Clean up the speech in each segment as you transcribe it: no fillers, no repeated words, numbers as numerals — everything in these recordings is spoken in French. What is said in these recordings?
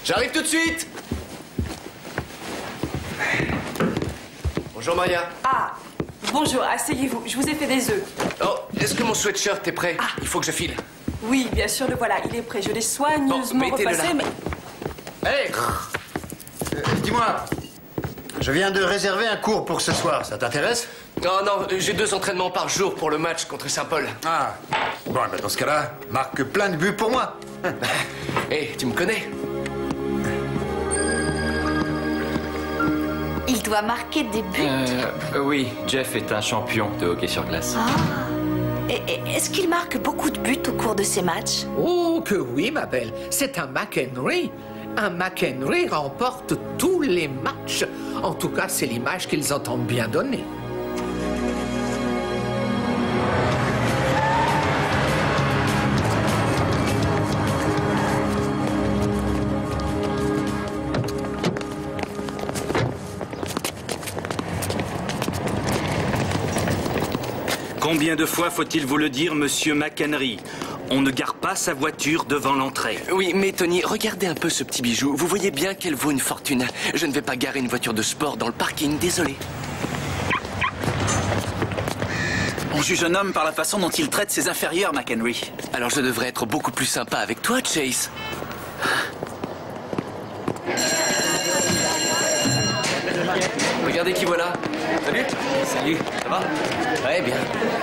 J'arrive tout de suite. Bonjour Maria. Ah, bonjour, asseyez-vous, je vous ai fait des œufs. Oh, est-ce que mon sweatshirt est prêt? Il faut que je file. Oui, bien sûr, le voilà, il est prêt. Je l'ai soigneusement Bon, mettez-le repassé, là. mais... Hey, dis-moi, je viens de réserver un cours pour ce soir, ça t'intéresse? Non, non, j'ai 2 entraînements par jour pour le match contre Saint-Paul. Ah, bon, ben dans ce cas-là, marque plein de buts pour moi. Hé, tu me connais? Il doit marquer des buts. Oui, Jeff est un champion de hockey sur glace. Est-ce qu'il marque beaucoup de buts au cours de ses matchs? Oh, que oui, ma belle. C'est un McHenry. Un McHenry remporte tous les matchs. En tout cas, c'est l'image qu'ils entendent bien donner. Combien de fois faut-il vous le dire, monsieur McHenry? On ne gare pas sa voiture devant l'entrée. Oui, mais Tony, regardez un peu ce petit bijou. Vous voyez bien qu'elle vaut une fortune. Je ne vais pas garer une voiture de sport dans le parking, désolé. On juge un homme par la façon dont il traite ses inférieurs, McHenry. Alors je devrais être beaucoup plus sympa avec toi, Chase. Regardez qui voilà. Salut. Salut, ça va? Ouais, bien.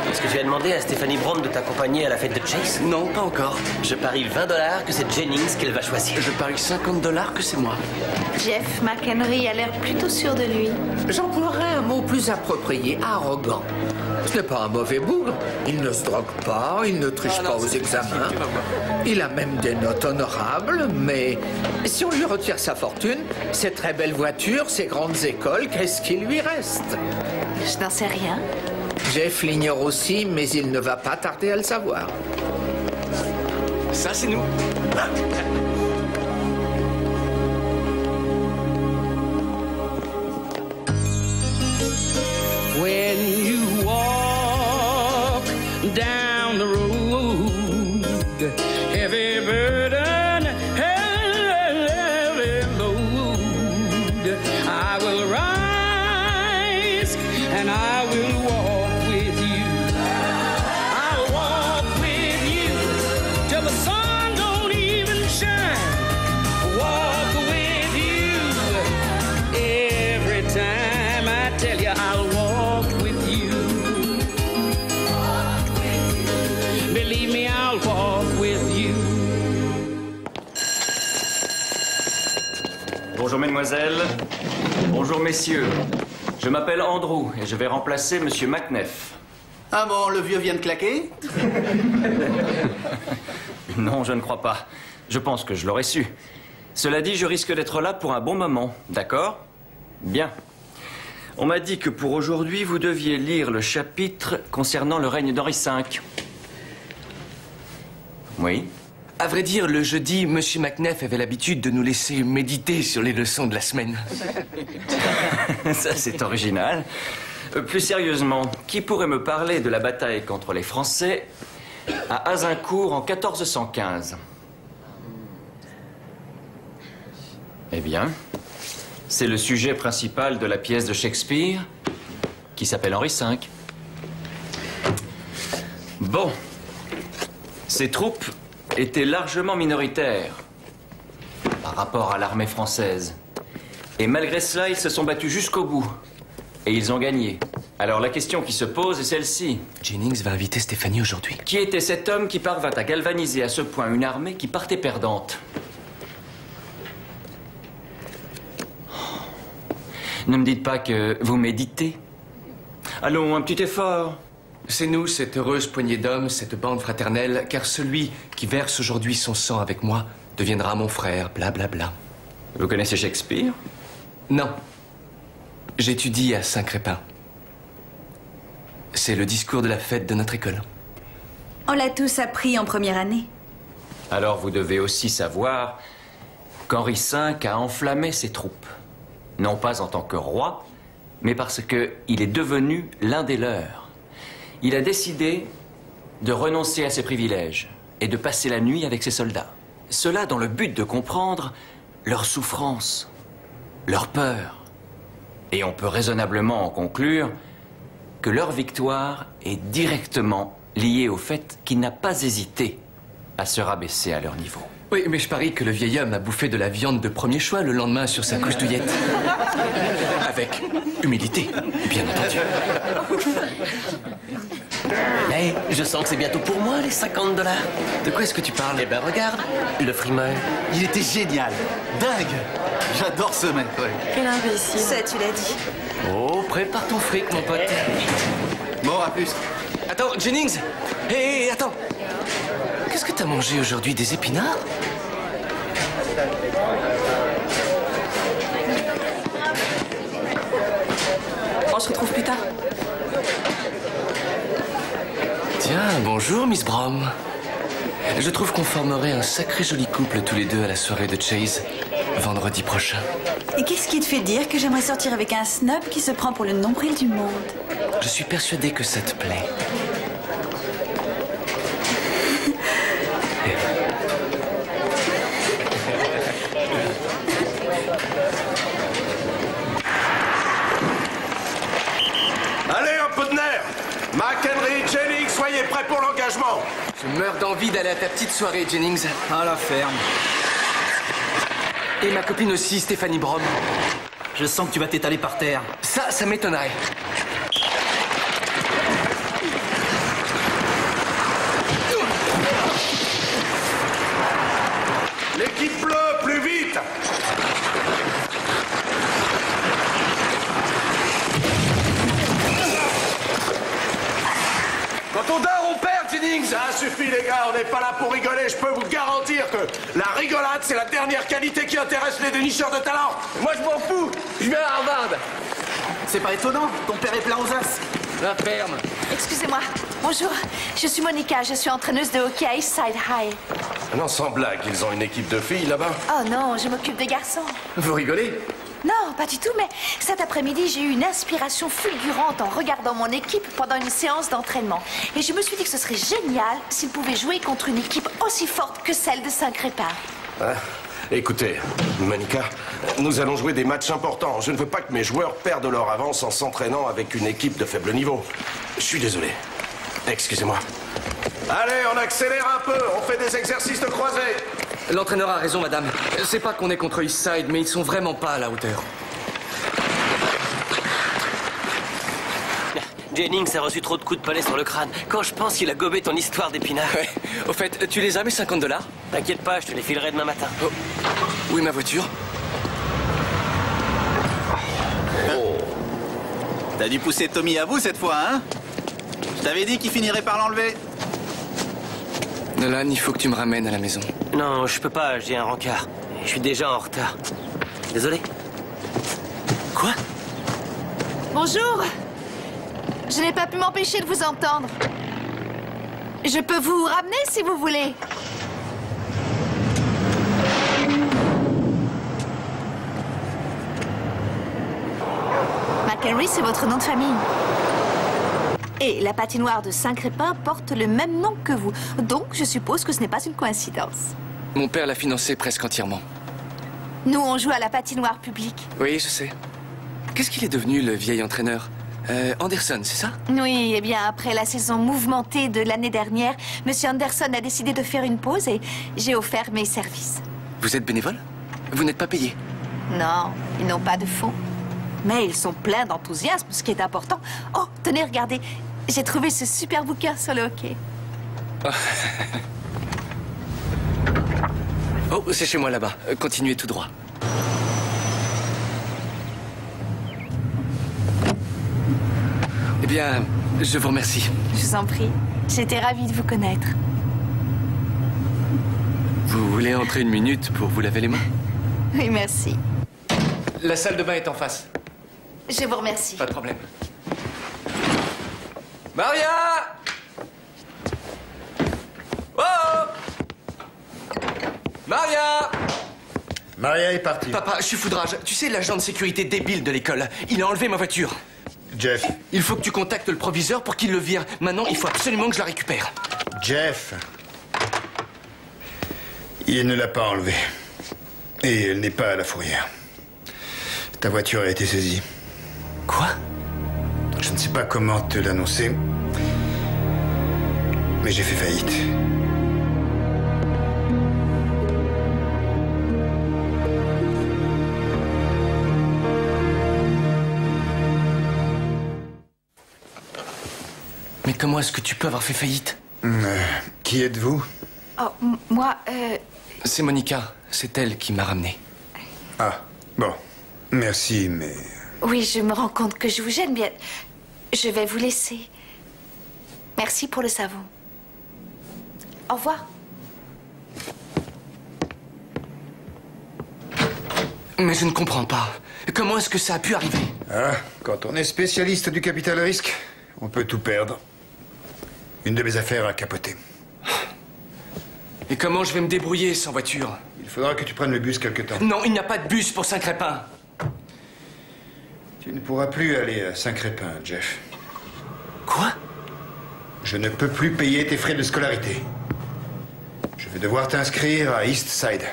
Est-ce que tu as demandé à Stephanie Brown de t'accompagner à la fête de Chase? Non, pas encore. Je parie $20 que c'est Jennings qu'elle va choisir. Je parie $50 que c'est moi. Jeff McHenry a l'air plutôt sûr de lui. J'emploierais un mot plus approprié, arrogant. Ce n'est pas un mauvais bougre. Il ne se drogue pas, il ne triche pas aux examens. Il a même des notes honorables, mais si on lui retire sa fortune, ses très belles voitures, ses grandes écoles, qu'est-ce qu'il lui reste? Je n'en sais rien. Jeff l'ignore aussi, mais il ne va pas tarder à le savoir. Ça, c'est nous. When you walk down the road, heavy burden, heavy load, I will rise and I will walk with you. I'll walk with you till the sun don't even shine. Walk with you every time I tell you I'll walk with you. Believe me, I'll walk with you. Bonjour mesdemoiselles, bonjour messieurs. Je m'appelle Andrew et je vais remplacer monsieur McNeff. Ah bon, le vieux vient de claquer? Non, je ne crois pas. Je pense que je l'aurais su. Cela dit, je risque d'être là pour un bon moment, d'accord? Bien. On m'a dit que pour aujourd'hui, vous deviez lire le chapitre concernant le règne d'Henri V. Oui? À vrai dire, le jeudi, Monsieur McNeff avait l'habitude de nous laisser méditer sur les leçons de la semaine. Ça, c'est original. Plus sérieusement, qui pourrait me parler de la bataille contre les Français à Azincourt en 1415? Eh bien, c'est le sujet principal de la pièce de Shakespeare qui s'appelle Henri V. Bon, ces troupes étaient largement minoritaires par rapport à l'armée française. Et malgré cela, ils se sont battus jusqu'au bout. Et ils ont gagné. Alors la question qui se pose est celle-ci. Jennings va inviter Stéphanie aujourd'hui. Qui était cet homme qui parvint à galvaniser à ce point une armée qui partait perdante? Ne me dites pas que vous méditez. Allons, un petit effort. C'est nous, cette heureuse poignée d'hommes, cette bande fraternelle, car celui qui verse aujourd'hui son sang avec moi deviendra mon frère, blablabla. Vous connaissez Shakespeare? Non. J'étudie à Saint-Crépin. C'est le discours de la fête de notre école. On l'a tous appris en première année. Alors vous devez aussi savoir qu'Henri V a enflammé ses troupes. Non pas en tant que roi, mais parce qu'il est devenu l'un des leurs. Il a décidé de renoncer à ses privilèges et de passer la nuit avec ses soldats. Cela dans le but de comprendre leur souffrance, leur peur. Et on peut raisonnablement en conclure que leur victoire est directement liée au fait qu'il n'a pas hésité à se rabaisser à leur niveau. Oui, mais je parie que le vieil homme a bouffé de la viande de premier choix le lendemain sur sa couche douillette. Avec humilité, bien entendu. Hey, je sens que c'est bientôt pour moi, les $50. De quoi est-ce que tu parles? Eh ben regarde, le frimeur. Il était génial. Dingue. J'adore ce mec, ouais. Quel imbécile. Ça, tu l'as dit. Oh, prépare ton fric, mon pote. Bon, à plus. Attends, Jennings. Hé, attends. Qu'est-ce que t'as mangé aujourd'hui? Des épinards? On se retrouve plus tard. Tiens, bonjour, Miss Brom. Je trouve qu'on formerait un sacré joli couple tous les deux à la soirée de Chase, vendredi prochain. Et qu'est-ce qui te fait dire que j'aimerais sortir avec un snob qui se prend pour le nombril du monde? Je suis persuadé que ça te plaît. Allez, un peu de nerf! McHenry, Jennings, soyez prêts pour l'engagement! Je meurs d'envie d'aller à ta petite soirée, Jennings. À la ferme. Et ma copine aussi, Stéphanie Brom. Je sens que tu vas t'étaler par terre. Ça m'étonnerait. L'équipe bleue, plus vite! Quand on dort, on perd, Jennings. Ça suffit, les gars, on n'est pas là pour rigoler. Je peux vous garantir que la rigolade, c'est la dernière qualité qui intéresse les dénicheurs de talent. Moi, je m'en fous. Je vais à Harvard. C'est pas étonnant, ton père est plein aux as. La ferme. Excusez-moi. Bonjour, je suis Monica, je suis entraîneuse de hockey à Eastside High. Non, sans blague, ils ont une équipe de filles là-bas. Oh non, je m'occupe des garçons. Vous rigolez? Non, pas du tout, mais cet après-midi, j'ai eu une inspiration fulgurante en regardant mon équipe pendant une séance d'entraînement. Et je me suis dit que ce serait génial s'ils pouvaient jouer contre une équipe aussi forte que celle de Saint-Crépin. Hein? Écoutez, Monica, nous allons jouer des matchs importants. Je ne veux pas que mes joueurs perdent leur avance en s'entraînant avec une équipe de faible niveau. Je suis désolé. Excusez-moi. Allez, on accélère un peu. On fait des exercices de croisée. L'entraîneur a raison, madame. C'est pas qu'on est contre Eastside, mais ils sont vraiment pas à la hauteur. Jennings a reçu trop de coups de palais sur le crâne. Quand je pense qu'il a gobé ton histoire d'épinards. Ouais. Au fait, tu les as, mes $50? T'inquiète pas, je te les filerai demain matin. Oh. Où est ma voiture? Oh. T'as dû pousser Tommy à bout cette fois, hein? Je t'avais dit qu'il finirait par l'enlever. Nolan, il faut que tu me ramènes à la maison. Non, je peux pas, j'ai un rencard. Je suis déjà en retard. Désolé. Quoi? Bonjour. Je n'ai pas pu m'empêcher de vous entendre. Je peux vous ramener si vous voulez. McHenry, c'est votre nom de famille. Et la patinoire de Saint-Crépin porte le même nom que vous. Donc, je suppose que ce n'est pas une coïncidence. Mon père l'a financé presque entièrement. Nous, on joue à la patinoire publique. Oui, je sais. Qu'est-ce qu'il est devenu, le vieil entraîneur? Anderson, c'est ça? Oui, eh bien, après la saison mouvementée de l'année dernière, Monsieur Anderson a décidé de faire une pause et j'ai offert mes services. Vous êtes bénévole? Vous n'êtes pas payé? Non, ils n'ont pas de fonds. Mais ils sont pleins d'enthousiasme, ce qui est important. Oh, tenez, regardez. J'ai trouvé ce super bouquin sur le hockey. Oh, c'est chez moi là-bas. Continuez tout droit. Eh bien, je vous remercie. Je vous en prie. J'étais ravie de vous connaître. Vous voulez entrer une minute pour vous laver les mains? Oui, merci. La salle de bain est en face. Je vous remercie. Pas de problème. Maria! Oh! Maria! Maria est partie. Papa, je suis foudrage. Tu sais, l'agent de sécurité débile de l'école, il a enlevé ma voiture. Jeff. Il faut que tu contactes le proviseur pour qu'il le vire. Maintenant, il faut absolument que je la récupère. Jeff. Il ne l'a pas enlevé. Et elle n'est pas à la fourrière. Ta voiture a été saisie. Quoi? Je ne sais pas comment te l'annoncer, mais j'ai fait faillite. Mais comment est-ce que tu peux avoir fait faillite? Qui êtes-vous? Oh, moi, C'est Monica. C'est elle qui m'a ramené. Ah, bon. Merci, mais... Oui, je me rends compte que je vous gêne bien. Je vais vous laisser. Merci pour le savon. Au revoir. Mais je ne comprends pas. Comment est-ce que ça a pu arriver? Ah, quand on est spécialiste du capital risque, on peut tout perdre. Une de mes affaires a capoté. Et comment je vais me débrouiller sans voiture? Il faudra que tu prennes le bus quelque temps. Non, il n'y a pas de bus pour Saint-Crépin. Tu ne pourras plus aller à Saint-Crépin, Jeff. Quoi? Je ne peux plus payer tes frais de scolarité. Je vais devoir t'inscrire à East Side.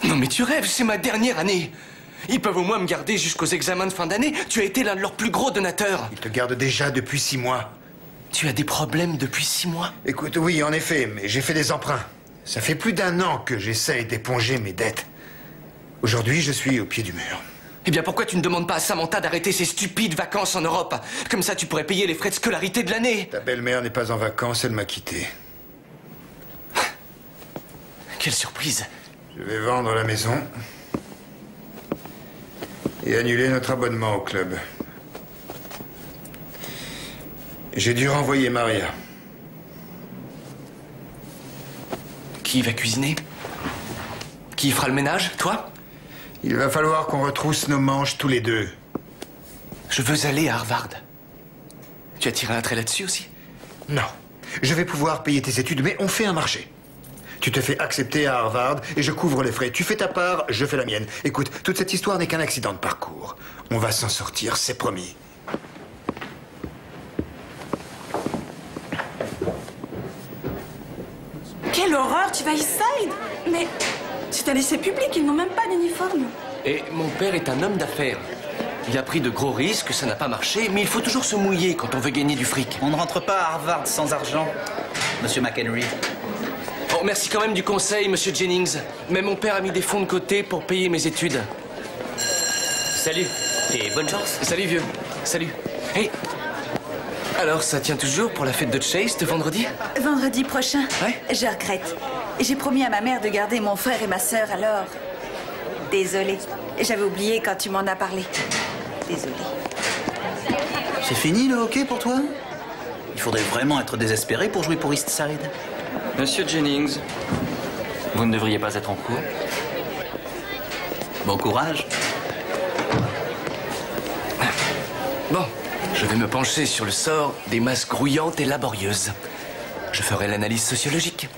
Non mais tu rêves, c'est ma dernière année. Ils peuvent au moins me garder jusqu'aux examens de fin d'année. Tu as été l'un de leurs plus gros donateurs. Ils te gardent déjà depuis 6 mois. Tu as des problèmes depuis 6 mois? Écoute, oui, en effet, mais j'ai fait des emprunts. Ça fait plus d'1 an que j'essaye d'éponger mes dettes. Aujourd'hui, je suis au pied du mur. Eh bien, pourquoi tu ne demandes pas à Samantha d'arrêter ses stupides vacances en Europe? Comme ça, tu pourrais payer les frais de scolarité de l'année. Ta belle-mère n'est pas en vacances, elle m'a quitté. Quelle surprise. Je vais vendre la maison et annuler notre abonnement au club. J'ai dû renvoyer Maria. Qui va cuisiner? Qui fera le ménage? Toi? Il va falloir qu'on retrousse nos manches tous les deux. Je veux aller à Harvard. Tu as tiré un trait là-dessus aussi? Non. Je vais pouvoir payer tes études, mais on fait un marché. Tu te fais accepter à Harvard et je couvre les frais. Tu fais ta part, je fais la mienne. Écoute, toute cette histoire n'est qu'un accident de parcours. On va s'en sortir, c'est promis. Quelle horreur, tu vas East Side? Mais c'est un lycée public, ils n'ont même pas d'uniforme. Et mon père est un homme d'affaires. Il a pris de gros risques, ça n'a pas marché, mais il faut toujours se mouiller quand on veut gagner du fric. On ne rentre pas à Harvard sans argent, Monsieur McHenry. Oh, merci quand même du conseil, Monsieur Jennings. Mais mon père a mis des fonds de côté pour payer mes études. Salut, et bonne chance. Salut, vieux. Salut. Hey. Alors, ça tient toujours pour la fête de Chase de vendredi? Vendredi prochain. Ouais. Je regrette. J'ai promis à ma mère de garder mon frère et ma sœur, alors... Désolée. J'avais oublié quand tu m'en as parlé. Désolée. C'est fini le hockey pour toi? Il faudrait vraiment être désespéré pour jouer pour East Side. Monsieur Jennings, vous ne devriez pas être en cours. Bon courage. Bon, je vais me pencher sur le sort des masses grouillantes et laborieuses. Je ferai l'analyse sociologique.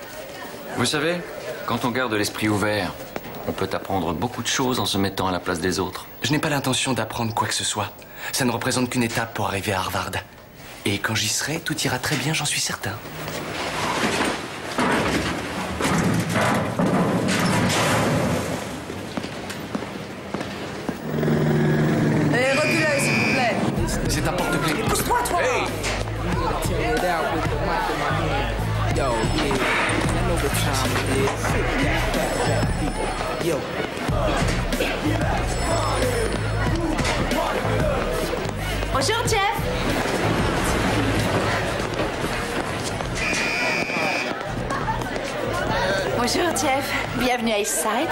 Vous savez, quand on garde l'esprit ouvert, on peut apprendre beaucoup de choses en se mettant à la place des autres. Je n'ai pas l'intention d'apprendre quoi que ce soit. Ça ne représente qu'une étape pour arriver à Harvard. Et quand j'y serai, tout ira très bien, j'en suis certain. Et reculez, s'il vous plaît. C'est un porte-clés. Pousse-toi, toi. Hey! Bonjour, Jeff. Bonjour, Jeff. Bienvenue à East Side.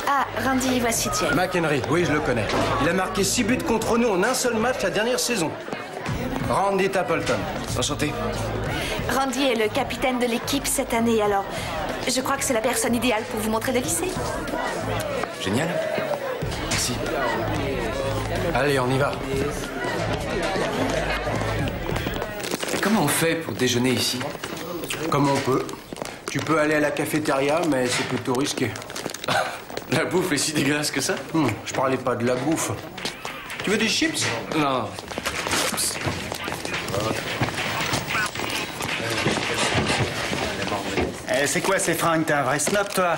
Ah, Randy, voici Jeff. McHenry, oui, je le connais. Il a marqué 6 buts contre nous en un seul match la dernière saison. Randy Tapleton. Enchanté. Randy est le capitaine de l'équipe cette année, alors je crois que c'est la personne idéale pour vous montrer le lycée. Génial. Merci. Allez, on y va. Et comment on fait pour déjeuner ici? Comme on peut. Tu peux aller à la cafétéria, mais c'est plutôt risqué. La bouffe est si dégueulasse que ça? Je parlais pas de la bouffe. Tu veux des chips? Non. C'est quoi ces fringues? T'es un vrai snob, toi?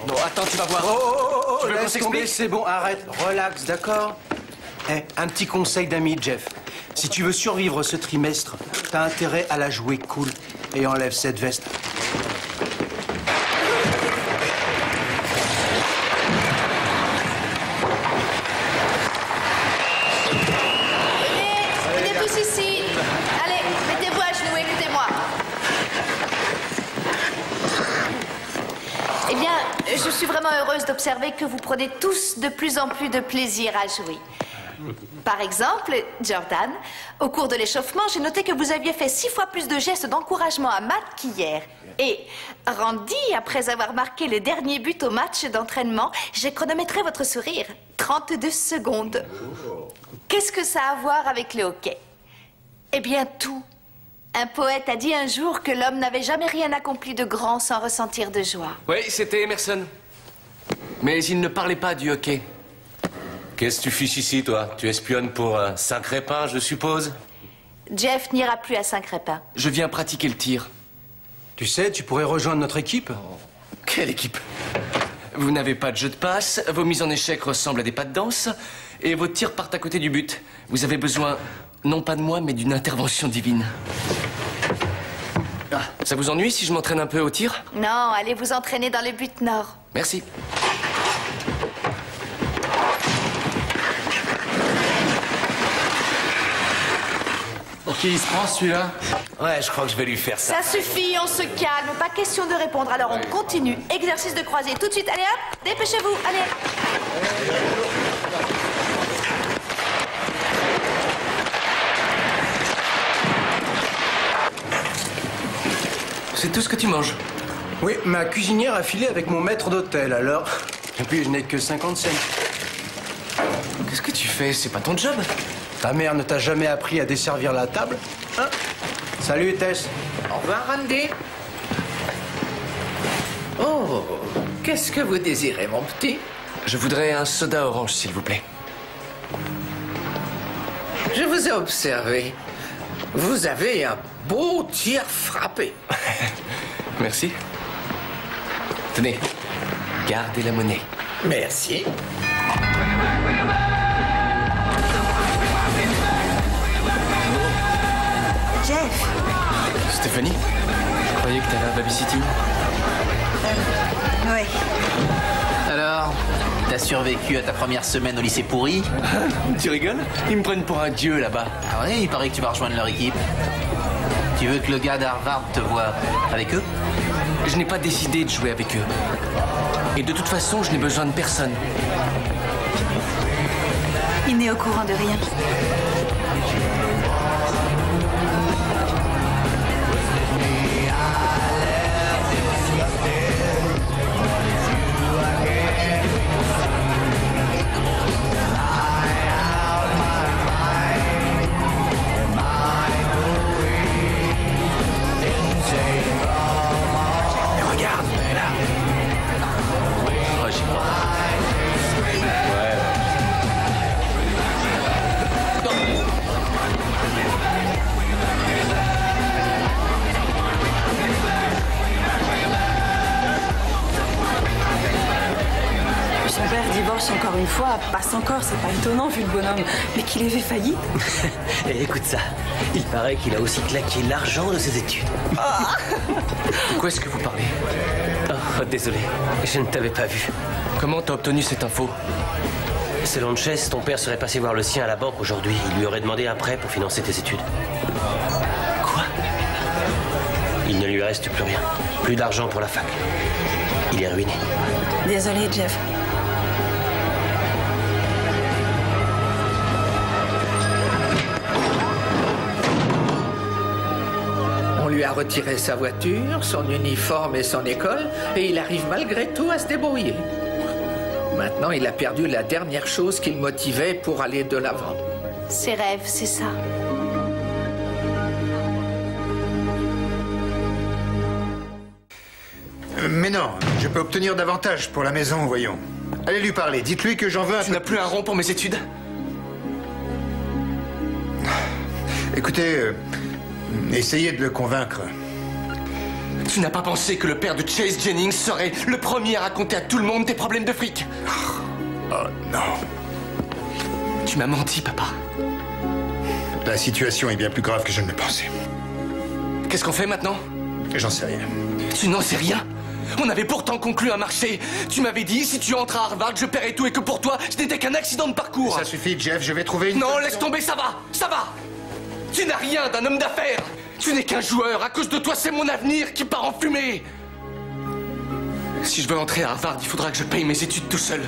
Non, attends, tu vas voir. Oh, Tu veux qu'on laisse s'explique? tomber, c'est bon, arrête, relax, d'accord? Eh, un petit conseil d'ami, Jeff. Si tu veux survivre ce trimestre, t'as intérêt à la jouer cool. Et enlève cette veste. Venez tous ici. Allez, mettez-vous à genoux, écoutez-moi. Eh bien, je suis vraiment heureuse d'observer que vous prenez tous de plus en plus de plaisir à jouer. Par exemple, Jordan, au cours de l'échauffement, j'ai noté que vous aviez fait 6 fois plus de gestes d'encouragement à Matt qu'hier. Et Randy, après avoir marqué le dernier but au match d'entraînement, j'ai chronométré votre sourire. 32 secondes. Qu'est-ce que ça a à voir avec le hockey? Eh bien, tout. Un poète a dit un jour que l'homme n'avait jamais rien accompli de grand sans ressentir de joie. Oui, c'était Emerson. Mais il ne parlait pas du hockey. Qu'est-ce que tu fiches ici, toi? Tu espionnes pour Saint-Crépin, je suppose? Jeff n'ira plus à Saint-Crépin. Je viens pratiquer le tir. Tu sais, tu pourrais rejoindre notre équipe. Quelle équipe? Vous n'avez pas de jeu de passe, vos mises en échec ressemblent à des pas de danse, et vos tirs partent à côté du but. Vous avez besoin, non pas de moi, mais d'une intervention divine. Ah, ça vous ennuie si je m'entraîne un peu au tir? Non, allez vous entraîner dans le but nord. Merci. Pour qui il se prend, celui-là? Ouais, je crois que je vais lui faire ça. Ça suffit, on se calme, pas question de répondre. Alors on continue. Exercice de croisée tout de suite. Allez hop, dépêchez-vous, allez. C'est tout ce que tu manges? Oui, ma cuisinière a filé avec mon maître d'hôtel, alors. Et puis je n'ai que 50 cents. Qu'est-ce que tu fais? C'est pas ton job. Ta mère ne t'a jamais appris à desservir la table? Hein? Salut, Tess. Au revoir, Randy. Oh, qu'est-ce que vous désirez, mon petit? Je voudrais un soda orange, s'il vous plaît. Je vous ai observé. Vous avez un beau tir frappé. Merci. Tenez, gardez la monnaie. Merci. Jeff. Stéphanie, je croyais que t'avais un babysitting. Oui. Alors, t'as survécu à ta première semaine au lycée pourri? Tu rigoles? Ils me prennent pour un dieu là-bas. Ah ouais, il paraît que tu vas rejoindre leur équipe. Tu veux que le gars d'Harvard te voie avec eux? Je n'ai pas décidé de jouer avec eux. Et de toute façon, je n'ai besoin de personne. Il n'est au courant de rien. Regarde, là. Oh, j'y crois. Ouais. Son père divorce encore une fois, passe encore, c'est pas étonnant vu le bonhomme. Mais qu'il ait fait faillite. Et écoute ça, il paraît qu'il a aussi claqué l'argent de ses études. De quoi est-ce que vous parlez? Oh, désolé, je ne t'avais pas vu. Comment t'as obtenu cette info? Selon Chess, ton père serait passé voir le sien à la banque aujourd'hui. Il lui aurait demandé un prêt pour financer tes études. Quoi? Il ne lui reste plus rien. Plus d'argent pour la fac. Il est ruiné. Désolé, Jeff. On lui a retiré sa voiture, son uniforme et son école, et il arrive malgré tout à se débrouiller. Maintenant, il a perdu la dernière chose qui le motivait pour aller de l'avant. Ses rêves, c'est ça. Mais non, je peux obtenir davantage pour la maison, voyons. Allez lui parler, dites-lui que j'en veux un peu. Tu n'as plus un rond pour mes études? Écoutez, essayez de le convaincre. Tu n'as pas pensé que le père de Chase Jennings serait le premier à raconter à tout le monde tes problèmes de fric? Oh non. Tu m'as menti, papa. La situation est bien plus grave que je ne le pensais. Qu'est-ce qu'on fait maintenant? J'en sais rien. Tu n'en sais rien? On avait pourtant conclu un marché. Tu m'avais dit, si tu entres à Harvard, je paierai tout et que pour toi, ce n'était qu'un accident de parcours. Ça suffit, Jeff, je vais trouver une... Non, laisse tomber, ça va. Ça va. Tu n'as rien d'un homme d'affaires. Tu n'es qu'un joueur. À cause de toi, c'est mon avenir qui part en fumée. Si je veux entrer à Harvard, il faudra que je paye mes études tout seul.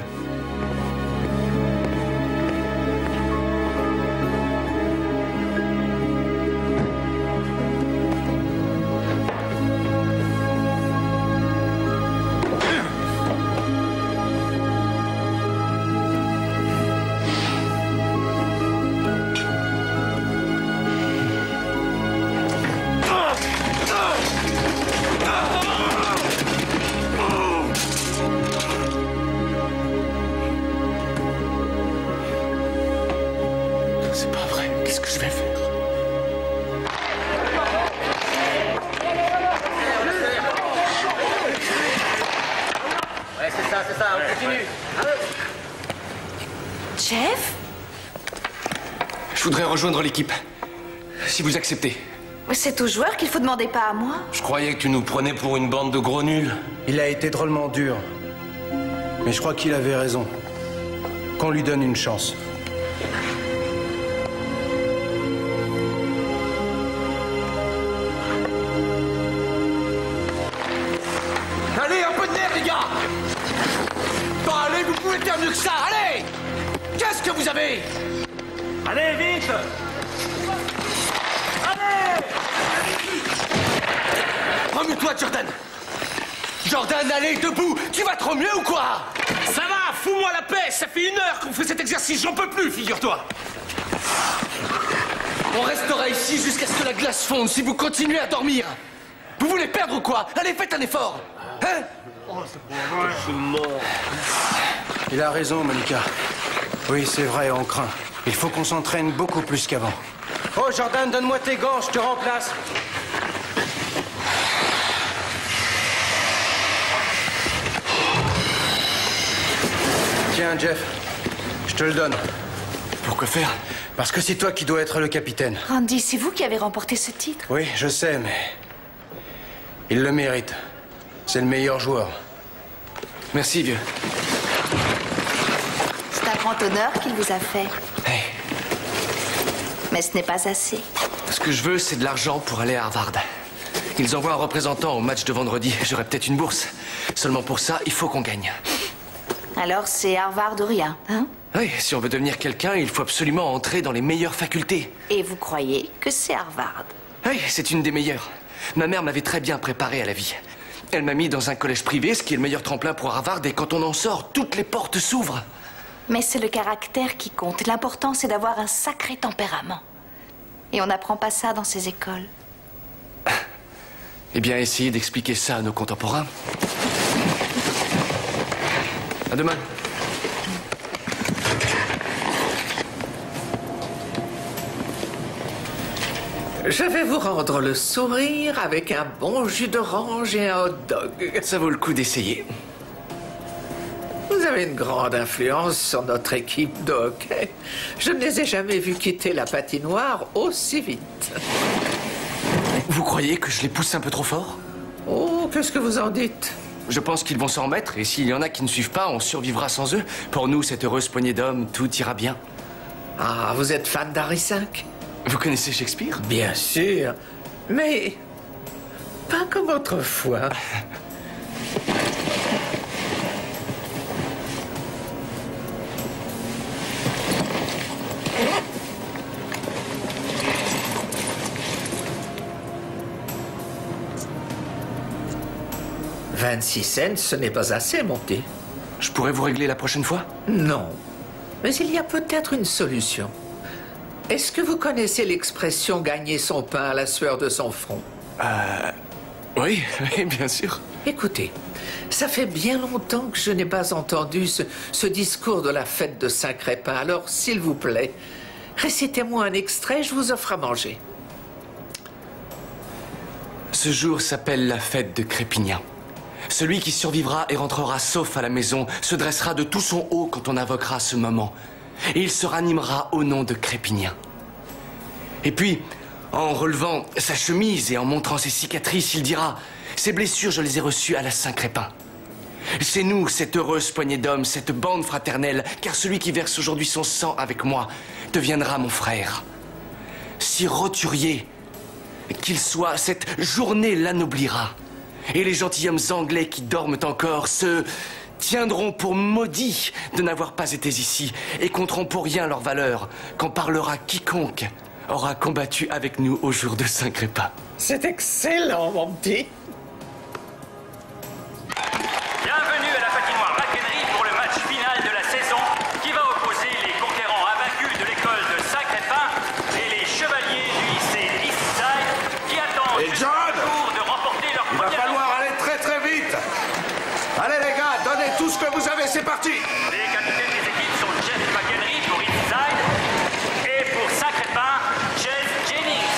C'est pas vrai. Qu'est-ce que je vais faire? Ouais, c'est ça, on continue. Jeff? Je voudrais rejoindre l'équipe. Si vous acceptez. C'est aux joueurs qu'il faut demander, pas à moi. Je croyais que tu nous prenais pour une bande de gros nuls. Il a été drôlement dur. Mais je crois qu'il avait raison. Qu'on lui donne une chance. Allez, un peu de nerf, les gars! Bon, allez, vous pouvez faire mieux que ça, allez! Qu'est-ce que vous avez? Allez, vite! Allez! Remue-toi, Jordan! Jordan, allez, debout! Tu vas trop mieux ou quoi? Ça va, fous-moi la paix. Ça fait 1 heure qu'on fait cet exercice, j'en peux plus, figure-toi. On restera ici jusqu'à ce que la glace fonde si vous continuez à dormir. Vous voulez perdre ou quoi? Allez, faites un effort. Hein? Je suis mort. Il a raison, Monica. Oui, c'est vrai, on craint. Il faut qu'on s'entraîne beaucoup plus qu'avant. Oh, Jordan, donne-moi tes gants, je te remplace. Tiens, Jeff, je te le donne. Pour quoi faire? Parce que c'est toi qui dois être le capitaine. Randy, c'est vous qui avez remporté ce titre. Oui, je sais, mais... il le mérite. C'est le meilleur joueur. Merci, vieux. C'est un grand honneur qu'il vous a fait. Hey. Mais ce n'est pas assez. Ce que je veux, c'est de l'argent pour aller à Harvard. Ils envoient un représentant au match de vendredi. J'aurai peut-être une bourse. Seulement pour ça, il faut qu'on gagne. Alors c'est Harvard ou rien, hein? Oui, si on veut devenir quelqu'un, il faut absolument entrer dans les meilleures facultés. Et vous croyez que c'est Harvard? Oui, c'est une des meilleures. Ma mère m'avait très bien préparé à la vie. Elle m'a mis dans un collège privé, ce qui est le meilleur tremplin pour Harvard, et quand on en sort, toutes les portes s'ouvrent. Mais c'est le caractère qui compte. L'important, c'est d'avoir un sacré tempérament. Et on n'apprend pas ça dans ces écoles. Eh bien, essayez d'expliquer ça à nos contemporains. À demain. Je vais vous rendre le sourire avec un bon jus d'orange et un hot dog. Ça vaut le coup d'essayer. Vous avez une grande influence sur notre équipe de hockey. Je ne les ai jamais vus quitter la patinoire aussi vite. Vous croyez que je les pousse un peu trop fort? Oh, qu'est-ce que vous en dites? Je pense qu'ils vont s'en remettre, et s'il y en a qui ne suivent pas, on survivra sans eux. Pour nous, cette heureuse poignée d'hommes, tout ira bien. Ah, vous êtes fan d'Harry V? Vous connaissez Shakespeare? Bien sûr, mais pas comme autrefois. « 26 cents, ce n'est pas assez, mon petit. » Je pourrais vous régler la prochaine fois? Non. Mais il y a peut-être une solution. Est-ce que vous connaissez l'expression « gagner son pain à la sueur de son front » ? Oui, oui, bien sûr. Écoutez, ça fait bien longtemps que je n'ai pas entendu ce discours de la fête de Saint-Crépin. Alors, s'il vous plaît, récitez-moi un extrait, je vous offre à manger. Ce jour s'appelle la fête de Crépignan. Celui qui survivra et rentrera sauf à la maison se dressera de tout son haut quand on invoquera ce moment. Et il se ranimera au nom de Crépignan. Et puis, en relevant sa chemise et en montrant ses cicatrices, il dira « Ces blessures, je les ai reçues à la Saint-Crépin. C'est nous, cette heureuse poignée d'hommes, cette bande fraternelle, car celui qui verse aujourd'hui son sang avec moi deviendra mon frère. Si roturier qu'il soit, cette journée l'anoblira. Et les gentilshommes anglais qui dorment encore se tiendront pour maudits de n'avoir pas été ici et compteront pour rien leur valeur quand parlera quiconque aura combattu avec nous au jour de Saint-Crépin. » C'est excellent, mon petit. Bienvenue à la patinoire McHenry pour le match final de la saison qui va opposer les conquérants invaincus de l'école de Saint-Crépin et les chevaliers du lycée Eastside qui attendent Et John, le tour de remporter leur il va première... falloir aller très très vite. Allez les gars, donnez tout ce que vous avez, c'est parti. Les capitaines des équipes sont Jeff McHenry pour Eastside et pour Saint-Crépin, Chase Jennings.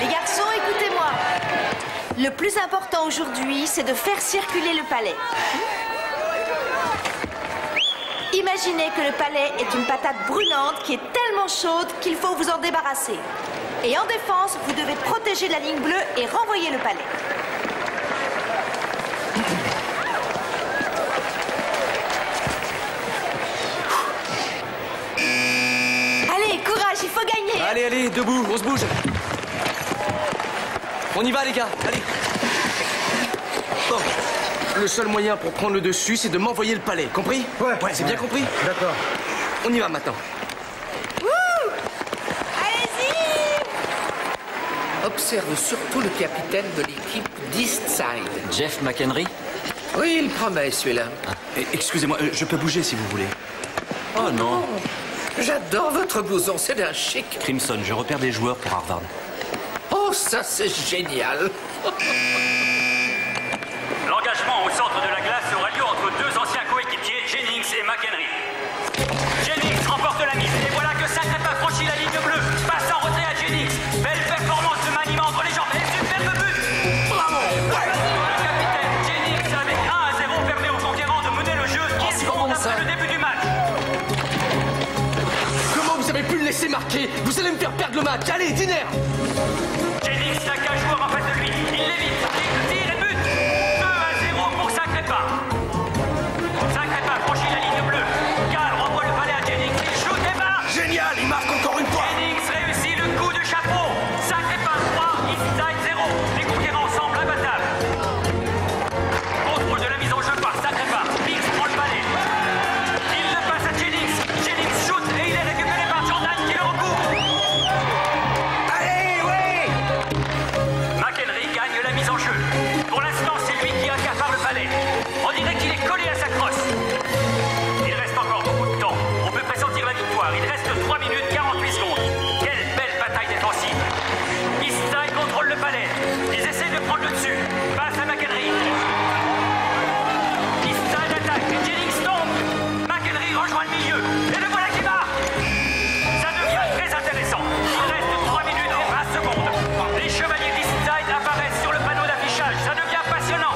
Les garçons, écoutez-moi. Le plus important aujourd'hui, c'est de faire circuler le palais. Imaginez que le palais est une patate brûlante qui est tellement chaude qu'il faut vous en débarrasser. Et en défense, vous devez protéger la ligne bleue et renvoyer le palais. Allez, courage, il faut gagner. Allez, allez, debout, on se bouge. On y va, les gars, allez. Bon, le seul moyen pour prendre le dessus, c'est de m'envoyer le palais, compris? Ouais, c'est bien compris? D'accord. On y va maintenant. Observe surtout le capitaine de l'équipe d'Eastside. Jeff McHenry? Oui, il promet celui-là. Excusez-moi, je peux bouger si vous voulez. Oh non. J'adore votre blouson, c'est d'un chic. Crimson, je repère des joueurs pour Harvard. Oh, ça c'est génial. L'engagement au centre de la glace aura lieu entre deux anciens coéquipiers, Jennings et McHenry. Jennings remporte la mise et voilà que Saint-Crépin franchit la ligne bleue. Passe en retrait à Jennings. Belle performance de maniement entre les jambes et superbe but. Bravo. Le capitaine Jennings avec 1-0 permet aux conquérants de mener le jeu qui remonte après le début du match. Comment vous avez pu le laisser marquer? Vous allez me faire perdre le match. Allez, dîner. Jennings n'a qu'un joueur en face de lui. Il l'évite. Il tire et but. 2-0 pour Saint-Crépin. Saint-Crépin franchit la ligne bleue. Gal renvoie le palais à Jennings. Il shoot et marque. Génial, il marque encore une fois. Jennings réussit le coup de chapeau. Saint-Crépin 3, Eastside 0. Les conquérants semblent imbattables. Contrôle de la mise en jeu par Saint-Crépin. Pierce prend le palais. Il le passe à Jennings. Jennings shoot et il est récupéré par Jordan qui le recouvre. Allez, oui. McHenry gagne la mise en jeu. Pour l'instant, c'est lui qui accapare le palais. On dirait qu'il est collé à sa crosse. Il reste encore beaucoup de temps. On peut pressentir la victoire. Il reste 3 minutes 48 secondes. Quelle belle bataille défensive. Eastside contrôle le palais. Ils essaient de prendre le dessus. Passe à McHenry. Eastside attaque. Jennings tombe. McHenry rejoint le milieu. Et le voilà qui marque. Ça devient très intéressant. Il reste 3 minutes et 20 secondes. Les chevaliers d'Eastside apparaissent sur le panneau d'affichage. Ça devient passionnant.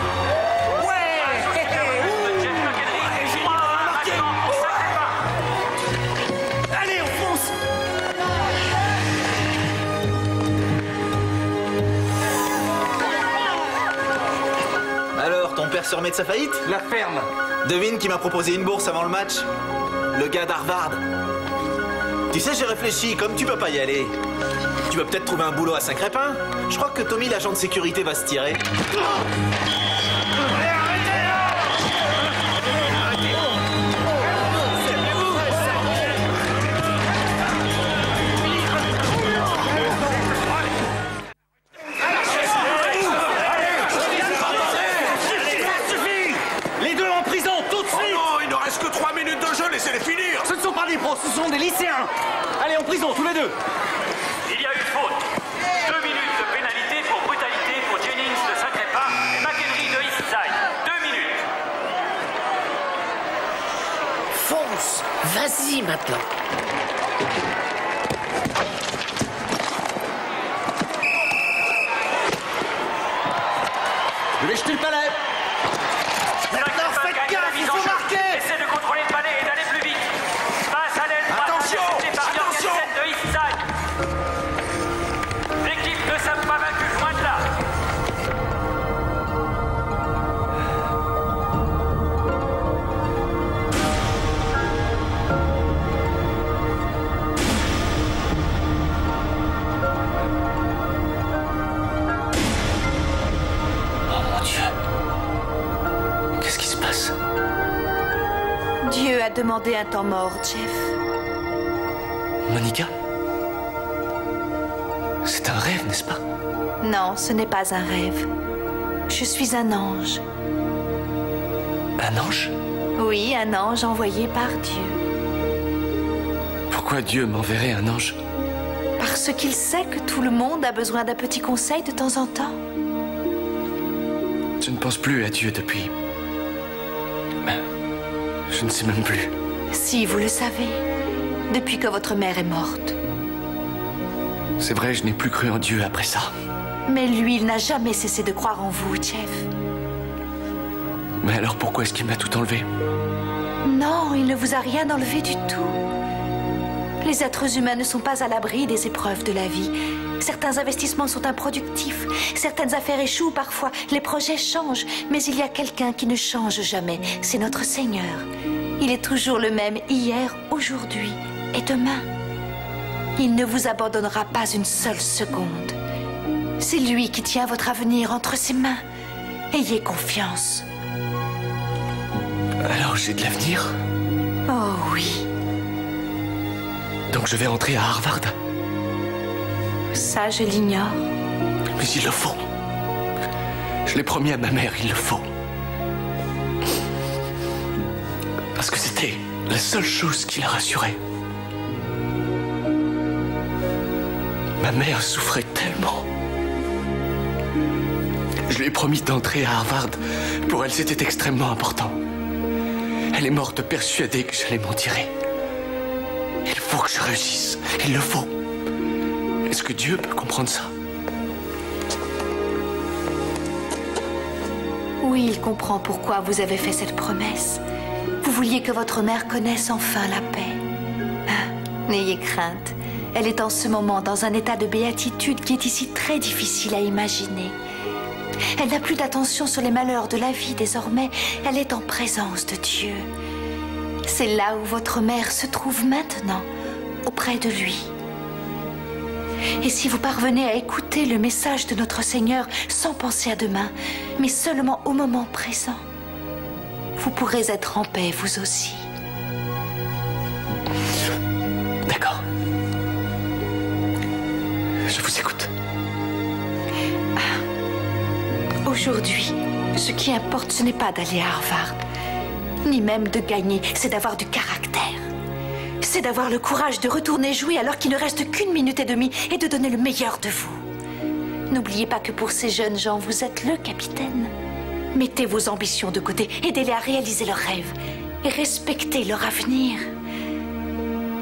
Jeff McHenry. 3-1 maintenant pour Saint-Crépin. Allez, on fonce. Alors, ton père se remet de sa faillite? La ferme. Devine qui m'a proposé une bourse avant le match? Le gars d'Harvard. Tu sais, j'ai réfléchi, comme tu peux pas y aller, tu vas peut-être trouver un boulot à Saint-Crépin. Je crois que Tommy, l'agent de sécurité, va se tirer. Les deux en prison, tout de suite. Oh non, il ne reste que 3 minutes de jeu, laissez-les finir. Ce ne sont pas des pros, ce sont des lycéens. Allez, en prison, tous les deux. Il y a une faute. 2 minutes de pénalité pour brutalité pour Jennings de Saint-Crépin et McHenry de Eastside. 2 minutes. Fonce. Fonce. Vas-y maintenant. Je vais jeter le palais. Maintenant, faites gaffe, il faut marquer. Essaie de contrôler le palais et d'aller plus vite. Passe à l'aile. Attention, attention. De Eastside. L'équipe ne s'est pas vaincue, loin de là. Dieu a demandé un temps mort, Jeff. Monica? C'est un rêve, n'est-ce pas? Non, ce n'est pas un rêve. Je suis un ange. Un ange? Oui, un ange envoyé par Dieu. Pourquoi Dieu m'enverrait un ange? Parce qu'il sait que tout le monde a besoin d'un petit conseil de temps en temps. Je ne pense plus à Dieu depuis... Je ne sais même plus. Si, vous le savez. Depuis que votre mère est morte. C'est vrai, je n'ai plus cru en Dieu après ça. Mais lui, il n'a jamais cessé de croire en vous, Jeff. Mais alors pourquoi est-ce qu'il m'a tout enlevé? Non, il ne vous a rien enlevé du tout. Les êtres humains ne sont pas à l'abri des épreuves de la vie. Certains investissements sont improductifs. Certaines affaires échouent parfois. Les projets changent. Mais il y a quelqu'un qui ne change jamais. C'est notre Seigneur. Il est toujours le même hier, aujourd'hui et demain. Il ne vous abandonnera pas une seule seconde. C'est lui qui tient votre avenir entre ses mains. Ayez confiance. Alors j'ai de l'avenir? Oh oui. Donc je vais entrer à Harvard? Ça, je l'ignore. Mais il le faut. Je l'ai promis à ma mère, il le faut. Parce que c'était la seule chose qui la rassurait. Ma mère souffrait tellement. Je lui ai promis d'entrer à Harvard. Pour elle, c'était extrêmement important. Elle est morte persuadée que j'allais m'en tirer. Il faut que je réussisse. Il le faut. Est-ce que Dieu peut comprendre ça? Oui, il comprend pourquoi vous avez fait cette promesse. Vous vouliez que votre mère connaisse enfin la paix. Ah, n'ayez crainte. Elle est en ce moment dans un état de béatitude qui est ici très difficile à imaginer. Elle n'a plus d'attention sur les malheurs de la vie désormais. Elle est en présence de Dieu. C'est là où votre mère se trouve maintenant, auprès de lui. Et si vous parvenez à écouter le message de notre Seigneur sans penser à demain, mais seulement au moment présent, vous pourrez être en paix vous aussi. D'accord. Je vous écoute. Aujourd'hui, ce qui importe, ce n'est pas d'aller à Harvard, ni même de gagner, c'est d'avoir du caractère. C'est d'avoir le courage de retourner jouer alors qu'il ne reste qu'une minute et demie et de donner le meilleur de vous. N'oubliez pas que pour ces jeunes gens, vous êtes le capitaine. Mettez vos ambitions de côté, aidez-les à réaliser leurs rêves et respectez leur avenir.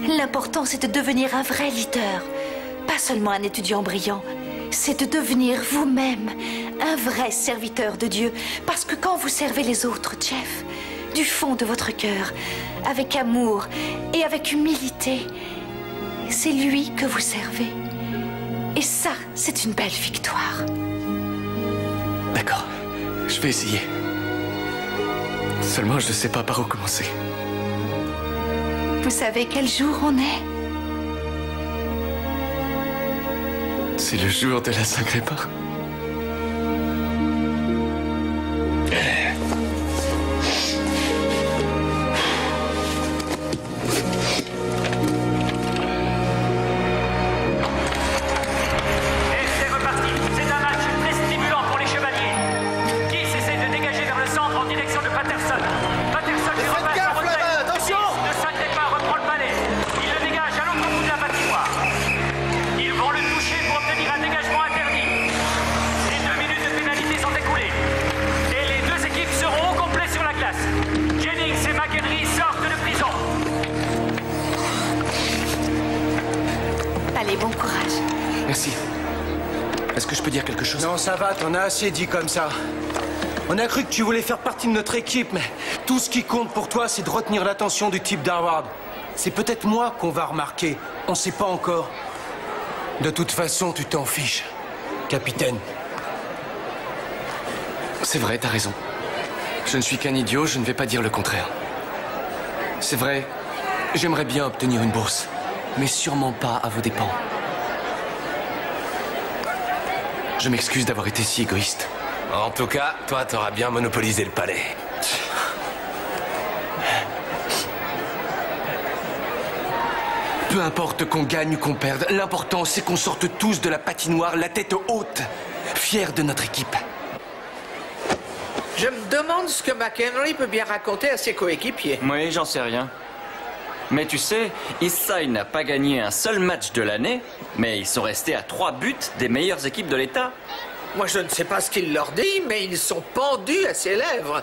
L'important, c'est de devenir un vrai leader, pas seulement un étudiant brillant. C'est de devenir vous-même un vrai serviteur de Dieu. Parce que quand vous servez les autres, Jeff, du fond de votre cœur, avec amour et avec humilité, c'est lui que vous servez. Et ça, c'est une belle victoire. D'accord, je vais essayer. Seulement, je ne sais pas par où commencer. Vous savez quel jour on est? C'est le jour de la Saint-Crépin. Ils vont le toucher pour obtenir un dégagement interdit. bon courage. Merci. Est-ce que je peux dire quelque chose? Non, ça va, t'en as assez dit comme ça. On a cru que tu voulais faire partie de notre équipe, mais tout ce qui compte pour toi, c'est de retenir l'attention du type d'Harvard. C'est peut-être moi qu'on va remarquer. On sait pas encore. De toute façon, tu t'en fiches, capitaine. C'est vrai, t'as raison. Je ne suis qu'un idiot, je ne vais pas dire le contraire. C'est vrai, j'aimerais bien obtenir une bourse, mais sûrement pas à vos dépens. Je m'excuse d'avoir été si égoïste. En tout cas, toi, t'auras bien monopolisé le palais. Peu importe qu'on gagne ou qu'on perde, l'important c'est qu'on sorte tous de la patinoire la tête haute, fiers de notre équipe. Je me demande ce que McHenry peut bien raconter à ses coéquipiers. Oui, j'en sais rien. Mais tu sais, Eastside n'a pas gagné un seul match de l'année, mais ils sont restés à 3 buts des meilleures équipes de l'État. Moi, je ne sais pas ce qu'il leur dit, mais ils sont pendus à ses lèvres.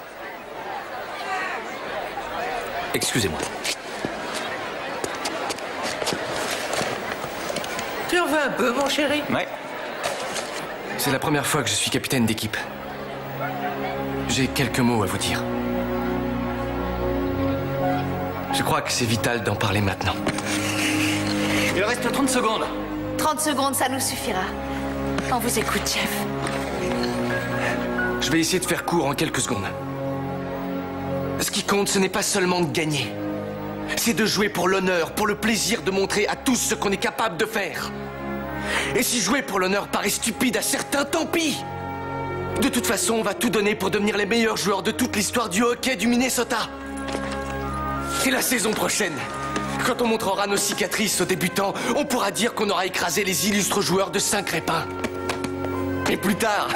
Excusez-moi. Tu en veux un peu, mon chéri? Ouais. C'est la première fois que je suis capitaine d'équipe. J'ai quelques mots à vous dire. Je crois que c'est vital d'en parler maintenant. Il reste 30 secondes. 30 secondes, ça nous suffira. On vous écoute, chef. Je vais essayer de faire court en quelques secondes. Ce qui compte, ce n'est pas seulement de gagner. C'est de jouer pour l'honneur, pour le plaisir de montrer à tous ce qu'on est capable de faire. Et si jouer pour l'honneur paraît stupide à certains, tant pis. De toute façon, on va tout donner pour devenir les meilleurs joueurs de toute l'histoire du hockey du Minnesota. Et la saison prochaine, quand on montrera nos cicatrices aux débutants, on pourra dire qu'on aura écrasé les illustres joueurs de Saint-Crépin. Et plus tard,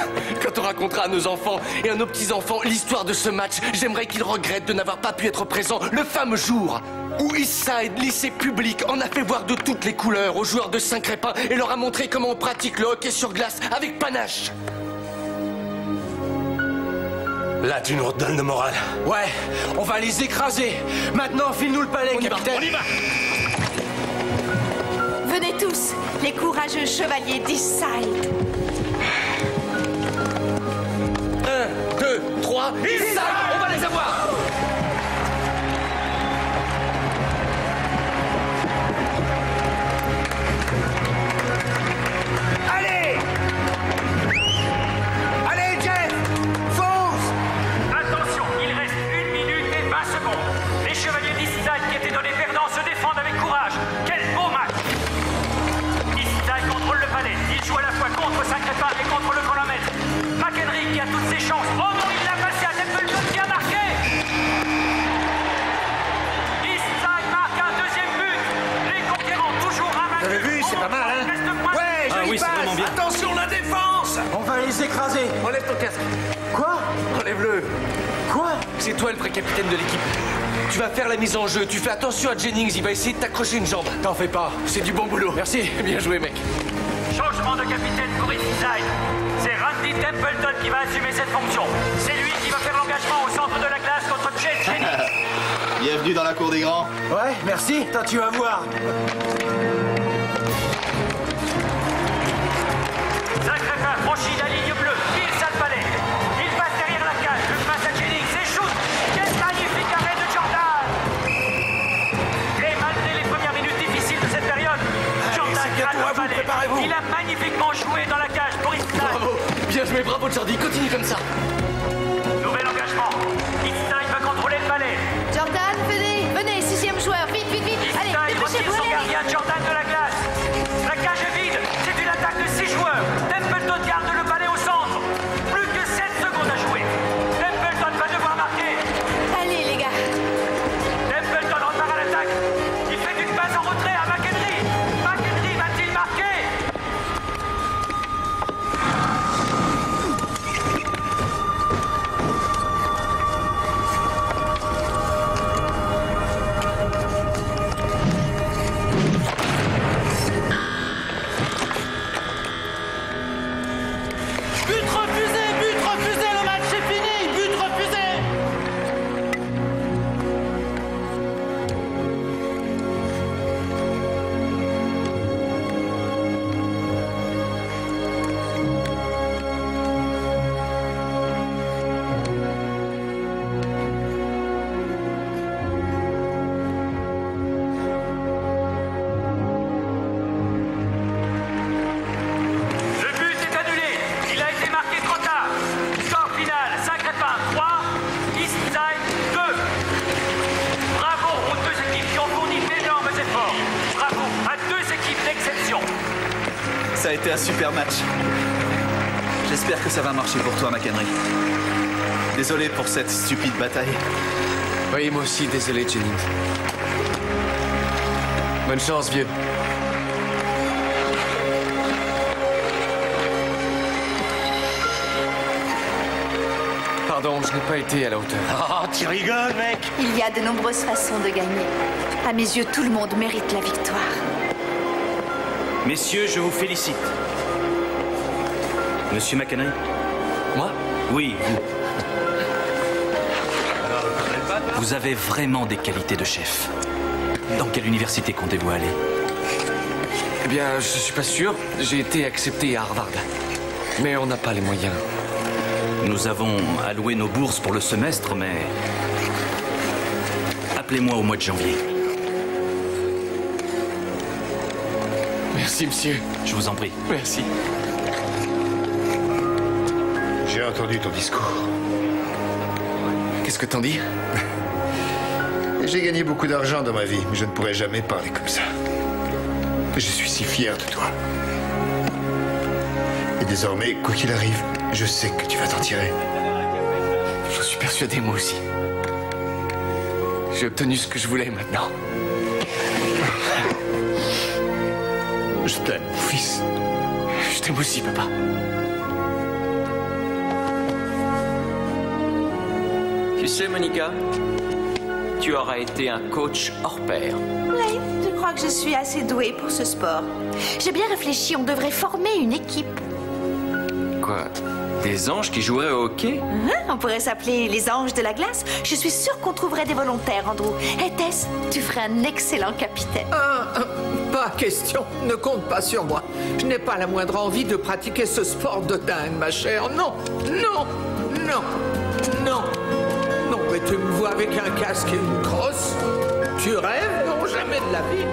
quand on racontera à nos enfants et à nos petits-enfants l'histoire de ce match, j'aimerais qu'ils regrettent de n'avoir pas pu être présents le fameux jour où Eastside, lycée public, en a fait voir de toutes les couleurs aux joueurs de Saint-Crépin et leur a montré comment on pratique le hockey sur glace avec panache. Là, tu nous redonnes le moral. Ouais, on va les écraser. Maintenant, file-nous le palais, capitaine. On y va. Venez tous, les courageux chevaliers d'Eastside. 1, 2, 3, Eastside! On va les avoir! Allez! Allez, Jeff! Fonce! Attention, il reste 1 minute et 20 secondes. Les chevaliers d'Eastside qui étaient donnés perdants se défendent avec courage. Quel beau match! Eastside contrôle le palais. Il joue à la fois contre Saint-Crépin et contre le chronomètre. McHenry qui a toutes ses chances. Oh non, il l'a passé à Templeton qui a marqué! Eastside marque un deuxième but. Les conquérants toujours invaincus. Vous avez vu, c'est pas mal, hein? Ouais, jolie passe. Attention, la défense! On va les écraser. Enlève ton casque. Quoi? Enlève-le. Quoi? C'est toi le vrai capitaine de l'équipe. Tu vas faire la mise en jeu. Tu fais attention à Jennings. Il va essayer de t'accrocher une jambe. T'en fais pas. C'est du bon boulot. Merci. Bien joué, mec. Changement de capitaine pour Eastside. C'est Randy Templeton qui va assumer cette fonction. C'est lui qui va faire l'engagement au centre de la glace contre Chet Jennings. Bienvenue dans la cour des grands. Ouais, merci. Toi, tu vas voir. Saint-Crépin franchit la ligne bleue, pile sale palais. Il passe derrière la cage, le passe à Jennings et shoot. Quel magnifique arrêt de Jordan. Et malgré les premières minutes difficiles de cette période, Jordan gratte le palais. Il a magnifiquement joué dans la cage pour Eastside. Bravo. Bien joué, bravo Jordi. Continue comme ça. Nouvel engagement. Eastside va contrôler le palais. Jordan, venez, 6e joueur, vite, vite, vite. Allez, Eastside retire dépêchez-vous, son allez. gardien Jordan de la glace. La cage est vide. C'est une attaque de 6 joueurs. Templeton garde le palais au centre. Plus que 7 secondes à jouer. Templeton va devoir marquer. Allez, les gars. Templeton repart à l'attaque. Il fait une passe en retrait à McHenry. McHenry va-t-il marquer? Ça a été un super match. J'espère que ça va marcher pour toi, McHenry. Désolé pour cette stupide bataille. Oui, moi aussi, désolé, Jennings. Bonne chance, vieux. Pardon, je n'ai pas été à la hauteur. Oh, tu rigoles, mec! Il y a de nombreuses façons de gagner. À mes yeux, tout le monde mérite la victoire. Messieurs, je vous félicite. Monsieur McHenry? Moi? Oui, vous. Vous avez vraiment des qualités de chef. Dans quelle université comptez-vous aller? Eh bien, je suis pas sûr. J'ai été accepté à Harvard. Mais on n'a pas les moyens. Nous avons alloué nos bourses pour le semestre, mais... Appelez-moi au mois de janvier. Merci, monsieur. Je vous en prie. Merci. J'ai entendu ton discours. Qu'est-ce que t'en dis? J'ai gagné beaucoup d'argent dans ma vie, mais je ne pourrais jamais parler comme ça. Je suis si fier de toi. Et désormais, quoi qu'il arrive, je sais que tu vas t'en tirer. J'en suis persuadé, moi aussi. J'ai obtenu ce que je voulais maintenant. Je t'aime, mon fils. Je t'aime aussi, papa. Tu sais, Monica, tu auras été un coach hors pair. Oui, je crois que je suis assez douée pour ce sport. J'ai bien réfléchi, on devrait former une équipe. Quoi? Des anges qui joueraient au hockey? On pourrait s'appeler les anges de la glace. Je suis sûre qu'on trouverait des volontaires, Andrew. Et Tess, tu ferais un excellent capitaine. Pas question, ne compte pas sur moi. Je n'ai pas la moindre envie de pratiquer ce sport de dingue, ma chère. Non, non, non, non. Non, mais tu me vois avec un casque et une crosse. Tu rêves? Non, jamais de la vie.